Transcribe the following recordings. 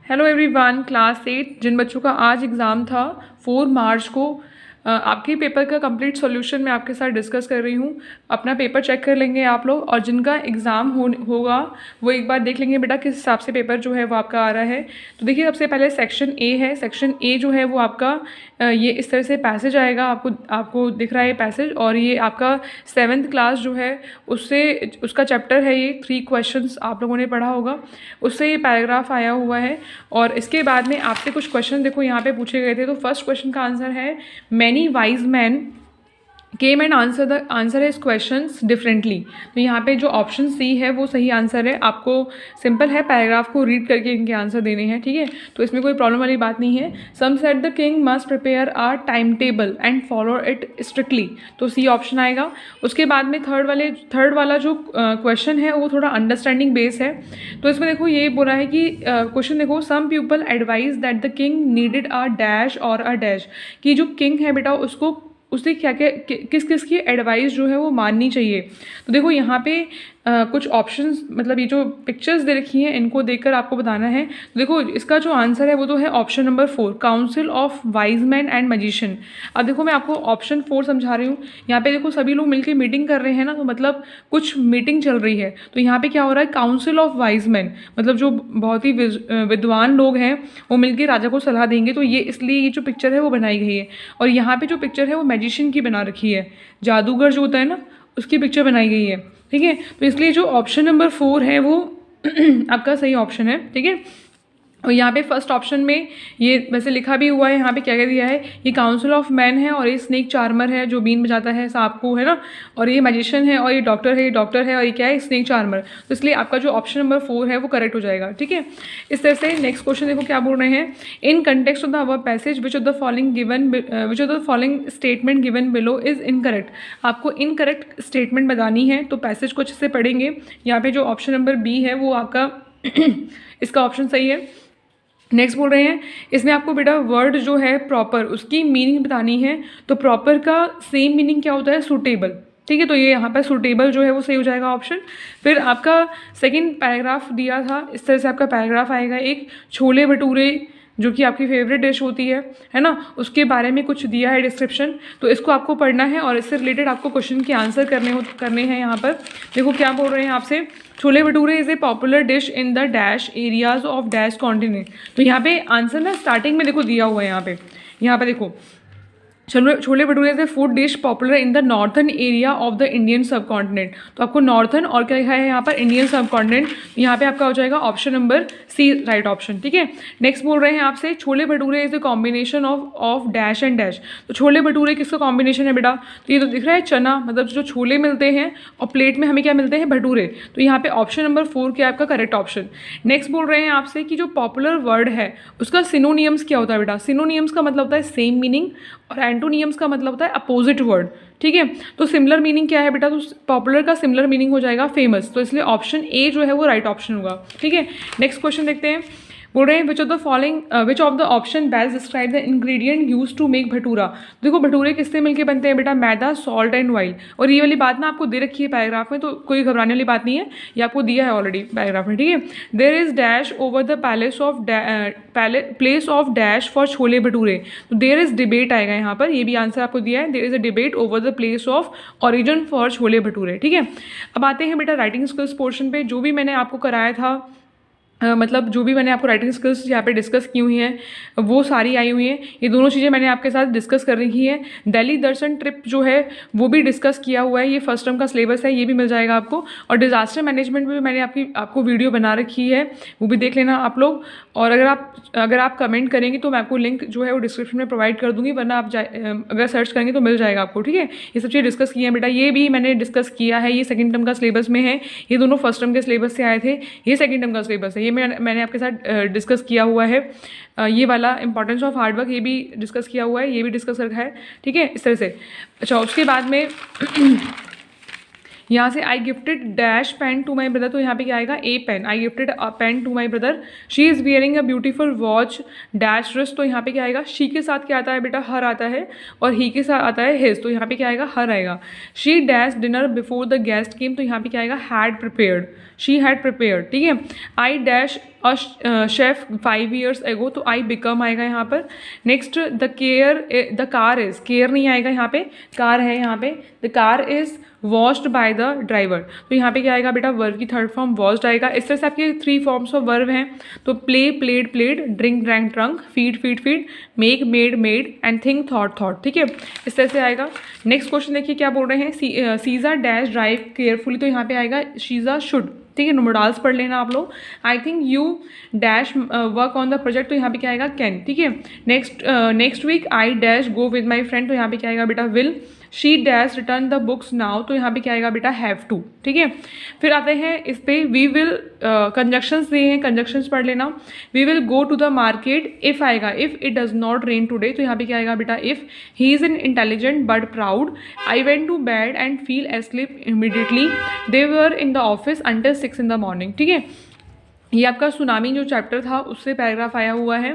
Hello everyone, class 8 जिन बच्चों का आज एग्ज़ाम था 4 मार्च को, आपके पेपर का कंप्लीट सॉल्यूशन मैं आपके साथ डिस्कस कर रही हूँ। अपना पेपर चेक कर लेंगे आप लोग, और जिनका एग्ज़ाम होगा वो एक बार देख लेंगे बेटा किस हिसाब से पेपर जो है वो आपका आ रहा है। तो देखिए, सबसे पहले सेक्शन ए है। सेक्शन ए जो है वो आपका ये इस तरह से पैसेज आएगा, आपको दिख रहा है पैसेज, और ये आपका 7th क्लास जो है उसका चैप्टर है। ये 3 क्वेश्चंस आप लोगों ने पढ़ा होगा, उससे ये पैराग्राफ आया हुआ है। और इसके बाद में आपसे कुछ क्वेश्चन देखो यहाँ पे पूछे गए थे। तो फर्स्ट क्वेश्चन का आंसर है many wise man came and answer is questions differently. तो यहाँ पे जो ऑप्शन सी है वो सही आंसर है। आपको सिंपल है, पैराग्राफ को रीड करके इनके आंसर देने हैं, ठीक है। तो इसमें कोई प्रॉब्लम वाली बात नहीं है। Some said the king must prepare our time table and follow it strictly, तो सी ऑप्शन आएगा। उसके बाद में थर्ड वाला जो क्वेश्चन है वो थोड़ा अंडरस्टैंडिंग बेस है। तो इसमें देखो ये बोला है कि क्वेश्चन देखो, some people advise that the king needed a dash और अ डैश, कि जो किंग है बेटा उससे क्या क्या किस किस की एडवाइस जो है वो माननी चाहिए। तो देखो यहाँ पे कुछ ऑप्शंस, मतलब ये जो पिक्चर्स दे रखी हैं इनको देखकर आपको बताना है। तो देखो इसका जो आंसर है वो तो है option number 4, council of wise man and magician. अब देखो मैं आपको ऑप्शन 4 समझा रही हूँ। यहाँ पे देखो सभी लोग मिलकर मीटिंग कर रहे हैं ना, तो मतलब कुछ मीटिंग चल रही है। तो यहाँ पे क्या हो रहा है, काउंसिल ऑफ वाइज मैन, मतलब जो बहुत ही विद्वान लोग हैं वो मिलकर राजा को सलाह देंगे। तो ये इसलिए ये जो पिक्चर है वो बनाई गई है। और यहाँ पे जो पिक्चर है वो मैजिशियन की बना रखी है, जादूगर जो होता है ना उसकी पिक्चर बनाई गई है, ठीक है। तो इसलिए जो ऑप्शन नंबर 4 है वो आपका सही ऑप्शन है, ठीक है। और यहाँ पे फर्स्ट ऑप्शन में ये वैसे लिखा भी हुआ है, यहाँ पे क्या क्या दिया है, ये काउंसिल ऑफ मैन है, और ये स्नेक चार्मर है जो बीन बजाता है सांप को, है ना, और ये मैजिशियन है, और ये डॉक्टर है, और ये क्या है, स्नेक चार्मर। तो इसलिए आपका जो ऑप्शन नंबर 4 है वो करेक्ट हो जाएगा, ठीक है। इस तरह से नेक्स्ट क्वेश्चन देखो क्या बोल रहे हैं। In context of the above passage which of the following statement given below is incorrect. आपको इनकरेक्ट स्टेटमेंट बतानी है, तो पैसेज को अच्छे से पढ़ेंगे। यहाँ पे जो ऑप्शन नंबर बी है वो आपका इसका ऑप्शन सही है। नेक्स्ट बोल रहे हैं, इसमें आपको बेटा वर्ड जो है प्रॉपर उसकी मीनिंग बतानी है। तो प्रॉपर का सेम मीनिंग क्या होता है, सूटेबल, ठीक है। तो ये यहाँ पर सूटेबल जो है वो सही हो जाएगा ऑप्शन। फिर आपका सेकंड पैराग्राफ दिया था, इस तरह से आपका पैराग्राफ आएगा। एक छोले भटूरे जो कि आपकी फेवरेट डिश होती है ना, उसके बारे में कुछ दिया है डिस्क्रिप्शन। तो इसको आपको पढ़ना है और इससे रिलेटेड आपको क्वेश्चन के आंसर करने हैं। यहाँ पर देखो क्या बोल रहे हैं आपसे, chole bhature is a popular dish in the dash areas of dash continent. तो यहाँ पे आंसर ना स्टार्टिंग में देखो दिया हुआ है। यहाँ पे देखो, chole bhature is A food dish popular in the northern area of the Indian सब कॉन्टिनेंट। तो आपको नॉर्थन और क्या है यहाँ पर, इंडियन सब कॉन्टिनेंट। यहाँ पे आपका हो जाएगा option number C right option, ठीक है। नेक्स्ट बोल रहे हैं आपसे, chole bhature is a combination of dash and dash. तो छोले भटूरे किसका कॉम्बिनेशन है बेटा, तो ये तो दिख रहा है चना, मतलब जो छोले मिलते हैं और प्लेट में हमें क्या मिलते हैं, भटूरे। तो यहाँ पे ऑप्शन नंबर 4 क्या आपका करेक्ट ऑप्शन। नेक्स्ट बोल रहे हैं आपसे कि जो पॉपुलर वर्ड है उसका सिनोनियम्स क्या होता है बेटा। सिनोनियम्स का मतलब होता है सेम मीनिंग, और एंटोनियम्स का मतलब होता है अपोजिट वर्ड, ठीक है। तो सिमिलर मीनिंग क्या है बेटा, तो पॉपुलर का सिमिलर मीनिंग हो जाएगा फेमस। तो इसलिए ऑप्शन ए जो है वो राइट ऑप्शन होगा, ठीक है। नेक्स्ट क्वेश्चन देखते हैं। बोल रहे हैं which of the option best describe the ingredient use to make bhatura. देखो भटूरे किससे मिलके बनते हैं बेटा, मैदा, सॉल्ट एंड ऑयल। और ये वाली बात ना आपको दे रखी है पैराग्राफ में, तो कोई घबराने वाली बात नहीं है, ये आपको दिया है ऑलरेडी पैराग्राफ में, ठीक है। There is dash over the place of dash for chole bhature. तो देयर इज डिबेट आएगा यहाँ पर, ये भी आंसर आपको दिया है, there is a debate over the place of origin for chole bhature, ठीक है। अब आते हैं बेटा राइटिंग स्किल्स पोर्शन पे। जो भी मैंने आपको कराया था, मतलब जो भी मैंने आपको राइटिंग स्किल्स यहाँ पे डिस्कस की हुई हैं वो सारी आई हुई हैं। ये दोनों चीज़ें मैंने आपके साथ डिस्कस कर रखी है। दिल्ली दर्शन ट्रिप जो है वो भी डिस्कस किया हुआ है, ये फर्स्ट टर्म का सिलेबस है, ये भी मिल जाएगा आपको। और डिजास्टर मैनेजमेंट में भी मैंने आपको वीडियो बना रखी है, वो भी देख लेना आप लोग। और अगर आप कमेंट करेंगे तो मैं आपको लिंक जो है वो डिस्क्रिप्शन में प्रोवाइड कर दूँगी, वरना आप अगर सर्च करेंगे तो मिल जाएगा आपको, ठीक है। ये सब चीज़ें डिस्कस की हैं बेटा, ये भी मैंने डिस्कस किया है, ये सेकेंड टर्म का सिलेबस में है। ये दोनों फर्स्ट टर्म के सिलेबस से आए थे, ये सेकेंड टर्म का सिलेबस है, ये मैंने आपके साथ डिस्कस किया हुआ है। ये वाला इंपॉर्टेंस ऑफ हार्डवर्क ये भी डिस्कस किया हुआ है, ये भी डिस्कस रखा है, ठीक है, इस तरह से। अच्छा, उसके बाद में यहाँ से I gifted dash pen to my brother. तो यहाँ पे क्या आएगा, a pen, I gifted a pen to my brother. She is wearing a beautiful watch dash wrist. तो यहाँ पे क्या आएगा, शी के साथ क्या आता है बेटा, हर आता है, और ही के साथ आता है हिज। तो यहाँ पे क्या आएगा, हर आएगा। She dash dinner before the guest came. तो यहाँ पे क्या आएगा, had prepared, she had prepared, ठीक है। I dash a chef 5 years ago, तो आई बिकम आएगा यहाँ पर। Next the car is, care नहीं आएगा यहाँ पे, कार है यहाँ पे, the car is washed by the driver, तो यहाँ पे क्या आएगा बेटा, वर्ब की थर्ड फॉर्म वॉश्ड आएगा। इस तरह से आपके 3 फॉर्म्स ऑफ वर्ब हैं, तो play played played, drink drank drunk, feed feed feed, make made made and think thought thought, ठीक है, इस तरह से आएगा। नेक्स्ट क्वेश्चन देखिए क्या बोल रहे हैं, सीजा डैश ड्राइव केयरफुली, तो यहाँ पे आएगा शीजा शुड, ठीक है, नुमोडाल्स पढ़ लेना आप लोग। I think you dash work on the project, तो यहाँ पे क्या आएगा, कैन, ठीक है। Next week I dash go with my friend, तो यहाँ पे क्या आएगा बेटा, will. She dash return the books now, तो यहाँ पे क्या आएगा बेटा, हैव टू, ठीक है। फिर आते हैं इस पे, वी विल, कंजक्शंस दिए हैं, कंजक्शंस पढ़ लेना। We will go to the market, if आएगा, if it does not rain today, तो यहाँ पे क्या आएगा बेटा, if. He is in intelligent but proud, I went to bed and feel asleep immediately, they were in the office until 6 in the morning, ठीक है। ये आपका सुनामी जो चैप्टर था उससे पैराग्राफ आया हुआ है।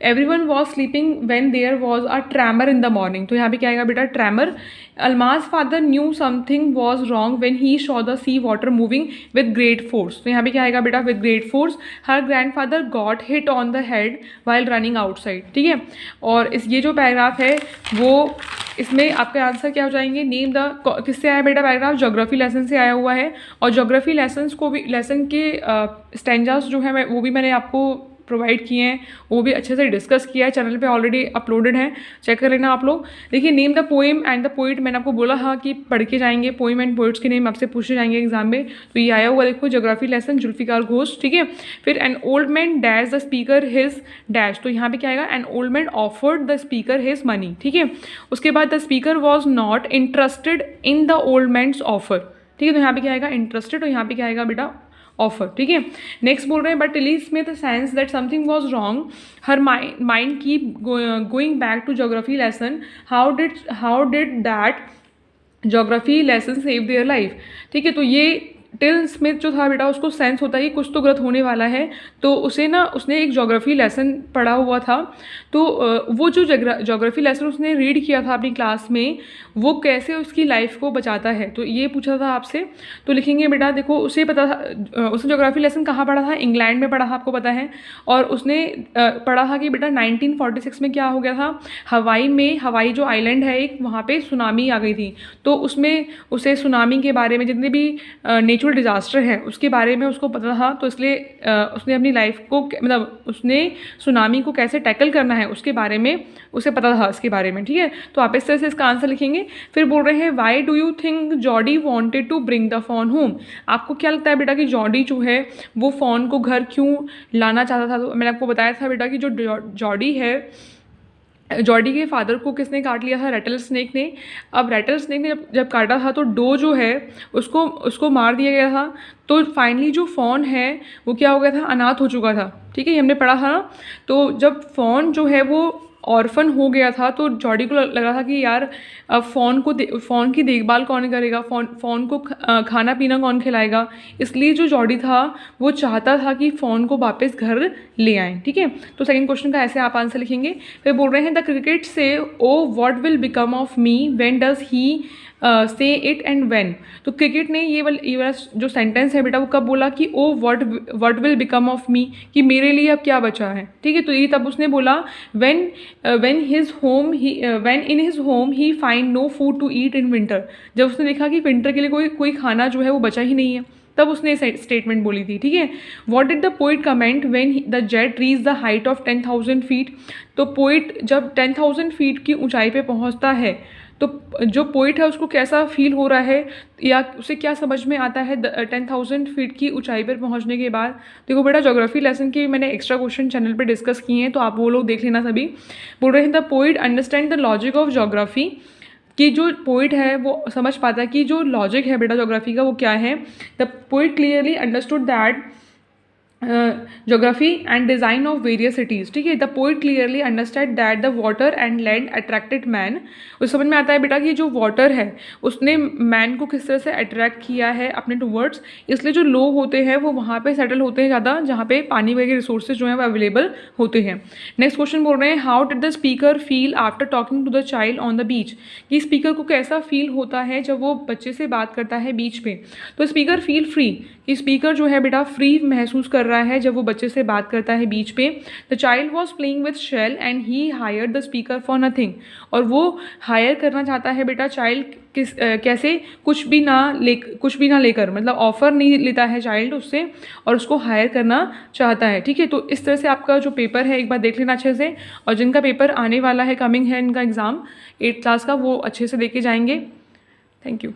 Everyone was sleeping when there was a tremor in the morning, तो यहाँ पे क्या आएगा बेटा, tremor. Almaz father knew something was wrong when he saw the sea water moving with great force, तो यहाँ पे क्या आएगा बेटा, with great force. Her grandfather got hit on the head while running outside, ठीक है। और ये जो पैराग्राफ है वो, इसमें आपके आंसर क्या हो जाएंगे, नेम द, किससे आया बेटा पैराग्राफ, ज्योग्राफी लेसन से आया हुआ है। और ज्योग्राफी लेसन्स को भी, लेसन के स्टैंजास जो है वो भी मैंने आपको प्रोवाइड किए हैं, वो भी अच्छे से डिस्कस किया है, चैनल पे ऑलरेडी अपलोडेड है, चेक कर लेना आप लोग। देखिए, name the poem and the poet, मैंने आपको बोला था कि पढ़ के जाएंगे, पोएम एंड पोइट्स के नेम आपसे पूछे जाएंगे एग्जाम में, तो ये आया हुआ देखो, ज्योग्राफी लेसन, जुल्फिकार घोष, ठीक है। फिर an old man dash the speaker his dash, तो यहाँ पे क्या आएगा, an old man offered the speaker his money, ठीक है। उसके बाद the speaker was not interested in the old man's offer, ठीक है, तो यहाँ पे क्या आएगा, इंटरेस्टेड, और यहाँ पे क्या आएगा बेटा, ऑफर, ठीक है। नेक्स्ट बोल रहे हैं, but Tilly Smith sense that something was wrong, her mind keep going back to geography lesson, how did that geography lesson save their life, ठीक है। तो ये टिल स्मिथ जो था बेटा, उसको सेंस होता है कि कुछ तो गलत होने वाला है, तो उसने एक ज्योग्राफी लेसन पढ़ा हुआ था, तो वो जो ज्योग्राफी लेसन उसने रीड किया था अपनी क्लास में, वो कैसे उसकी लाइफ को बचाता है, तो ये पूछा था आपसे। तो लिखेंगे बेटा, देखो उसे पता था, उसने ज्योग्राफी लेसन कहाँ पढ़ा था, इंग्लैंड में पढ़ा था, आपको पता है। और उसने पढ़ा था कि बेटा 1946 में क्या हो गया था, हवाई जो आइलैंड है एक, वहाँ पे सुनामी आ गई थी, तो उसमें उसे सुनामी के बारे में, जितने भी नेचुरल डिजास्टर है उसके बारे में उसको पता था, तो इसलिए उसने अपनी लाइफ को, मतलब उसने सुनामी को कैसे टैकल करना है उसके बारे में उसे पता था, इसके बारे में, ठीक है। तो आप इस तरह से इसका आंसर लिखेंगे। फिर बोल रहे हैं, why do you think Jodie wanted to bring the phone home, आपको क्या लगता है बेटा कि जॉडी जो है वो फ़ोन को घर क्यों लाना चाहता था। तो मैंने आपको बताया था बेटा कि जो जॉडी है, जॉडी के फादर को किसने काट लिया था, रेटल स्नेक ने। अब रेटल स्नेक ने जब काटा था तो डो जो है उसको मार दिया गया था, तो फाइनली जो फ़ॉन है वो क्या हो गया था, अनाथ हो चुका था, ठीक है, ये हमने पढ़ा था ना। तो जब फ़ॉन जो है वो ऑर्फन हो गया था, तो जॉडी को लगा था कि यार अब फ़ॉन की देखभाल कौन करेगा, फ़ॉन को खाना पीना कौन खिलाएगा, इसलिए जो जॉडी था वो चाहता था कि फ़ॉन को वापस घर ले आएँ, ठीक है। तो सेकंड क्वेश्चन का ऐसे आप आंसर लिखेंगे। फिर बोल रहे हैं, द क्रिकेट से oh what will become of me when does he से इट एंड व्हेन, तो क्रिकेट ने ये वाला जो सेंटेंस है बेटा वो कब बोला कि oh what will become of me, कि मेरे लिए अब क्या बचा है, ठीक है। तो ये तब उसने बोला when in his home he find no food to eat in winter, जब उसने देखा कि विंटर के लिए कोई खाना जो है वो बचा ही नहीं है, तब उसने स्टेटमेंट बोली थी, ठीक है। What did the poet comment when the jet reach the height of 10,000 feet, तो पोइट जब 10,000 फीट की ऊंचाई पे पहुंचता है तो जो पोइट है उसको कैसा फील हो रहा है या उसे क्या समझ में आता है 10,000 फीट की ऊंचाई पर पहुंचने के बाद। देखो बेटा, ज्योग्राफी लेसन के मैंने एक्स्ट्रा क्वेश्चन चैनल पे डिस्कस किए हैं, तो आप वो लोग देख लेना सभी। बोल रहे हैं, the poet understand the logic of geography, कि जो पोइट है वो समझ पाता है कि जो लॉजिक है बेटा ज्योग्राफी का वो क्या है। The poet clearly understood that geography and design of various cities, ठीक है। The poet clearly understand that the water and land attracted man, उस समझ में आता है बेटा कि जो वाटर है उसने मैन को किस तरह से अट्रैक्ट किया है अपने टूवर्ड्स, इसलिए जो लोग होते हैं वो वहाँ पे सेटल होते हैं ज़्यादा, जहाँ पे पानी वगैरह रिसोर्सेज जो हैं वो अवेलेबल होते हैं। नेक्स्ट क्वेश्चन बोल रहे हैं, how did the speaker feel after talking to the child on the beach, कि स्पीकर को कैसा फील होता है जब वो बच्चे से बात करता है बीच पे। तो स्पीकर फील फ्री, कि स्पीकर जो है बेटा फ्री महसूस कर रहा रहा है जब वो बच्चे से बात करता है बीच पे। The child was playing with shell and he hired the speaker for nothing. और वो हायर करना चाहता है बेटा चाइल्ड कैसे, कुछ भी ना लेकर, मतलब ऑफ़र नहीं लेता है चाइल्ड उससे और उसको हायर करना चाहता है। ठीक है, तो इस तरह से आपका जो पेपर है एक बार देख लेना अच्छे से, और जिनका पेपर आने वाला है, कमिंग है इनका एग्ज़ाम 8th क्लास का, वो अच्छे से देके जाएंगे। Thank you.